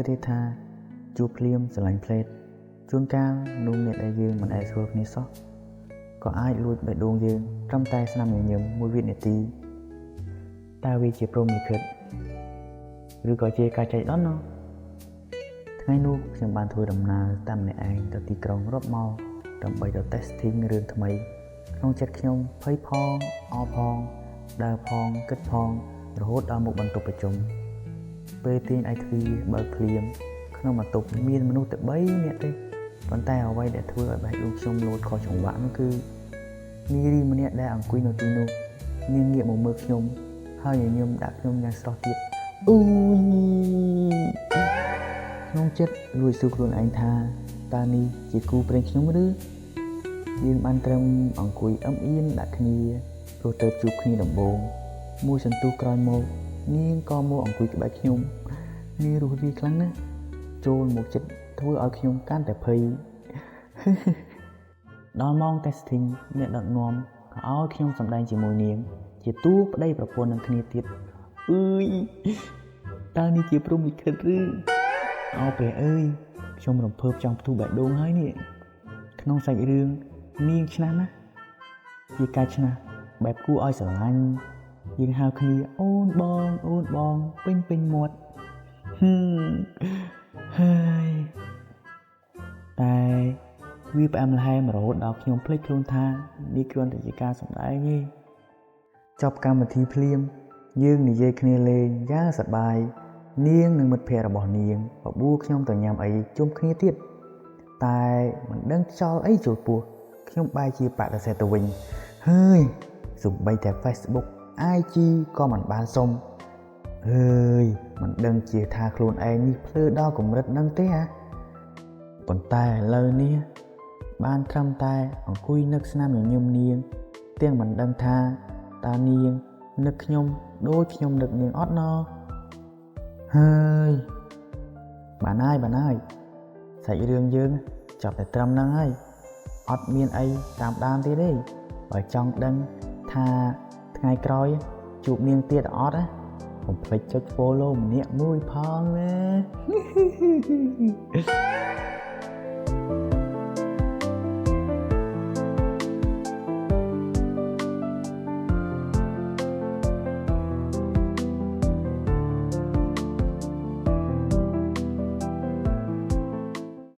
ទេថាជួបភ្លាមស្រឡាញ់ផ្លេតជួនកាលនោះអ្នកដែលយើងមិនអាចស្គាល់គ្នាសោះក៏អាចលួចបេះដូងយើងត្រឹមតែស្នាមញញឹមមួយវិនាទីតើវាជាព្រហ្មលិខិតឬក៏ជាការចែកដន្យថ្ងៃនោះខ្ញុំបានធ្វើដំណើរតាមម្នាក់ឯងទៅទីក្រុងរាប់ម៉ោងដើម្បីទៅ testing រឿងថ្មីក្នុងចិត្តខ្ញុំភ័យផងអរផងដើរផងគិតផងរហូតដល់មុខបន្ទប់ប្រជុំពេលទាញឯទ្វារបើកភ្លាមក្នុងបន្ទប់មានមនុស្សតែ3នាក់ទេប៉ុន្តែអ្វីដែលធ្វើឲ្យបេះដូងខ្ញុំលោតខុសចង្វាក់នោះគឺនារីម្នាក់ដែលអង្គុយនៅទីនោះនាងងាកមកមើលខ្ញុំហើយញញឹមដាក់ខ្ញុំយ៉ាងស្រស់ទៀតអូយក្នុងចិត្តលួចសួរខ្លួនឯងថាតើនេះជាគូព្រេងខ្ញុំឬយើងបានត្រឹមអង្គុយអឹមអៀនដាក់គ្នាព្រោះទៅជួបគ្នាដំបូងមួយសន្ទុះក្រោយមកនាងក៏មកអង្គុយក្បែរខ្ញុំនាងរស់រាយខ្លាំងណាស់ចូលមកចិត្តធ្វើឲ្យខ្ញុំកាន់តែភ័យដល់ម៉ោង testing អ្នកដឹកនាំក៏ឲ្យខ្ញុំសម្ដែងជាមួយនាងជាតួប្តីប្រពន្ធនឹងគ្នាទៀតអើយតើនេះជាព្រហ្មលិខិតឬអោព្រះអើយខ្ញុំរំភើបចង់ផ្ទុះបេះដូងហើយនេះក្នុងសាច់រឿងនាងឆ្នះណាស់ជាការឆ្នះបែបគួរឲ្យស្រឡាញ់យើងហៅគ្នាអូនបងពេញមាត់ហើយតែវាផ្អែមល្ហែមរហូតដល់ខ្ញុំភ្លេចខ្លួនថានេះគ្រាន់តែជាការសម្ដែងទេចប់កម្មវិធីភ្លាមយើងនិយាយគ្នាលេងយ៉ាងសប្បាយនាងនិងមិត្តភ័ក្តិរបស់នាងបបួលខ្ញុំទៅញ៉ាំអីជុំគ្នាទៀតតែមិនដឹងខ្យល់អីចូលពោះខ្ញុំបែរជាបដិសេធទៅវិញហើយសូម្បីតែ Facebook IG ក៏មិនបានសុំហើយមិនដឹងជាថាខ្លួនឯងនេះភ្លើដល់កម្រិតហ្នឹងទេហ៎ប៉ុន្តែឥឡូវនេះបានត្រឹមតែអង្គុយនឹកស្នាមញញឹមនាងទាំងមិនដឹងថាតើនាងនឹកខ្ញុំដូចខ្ញុំនឹកនាងអត់ណហើយបានហើយសាច់រឿងយើងចប់តែត្រឹមហ្នឹងហើយអត់មានអីតាមដានទៀតទេបើចង់ដឹងថាថ្ងៃក្រោយជួបនាងទៀតអត់ណាកុំភ្លេចចុច follow ម្នាក់មួយផងណា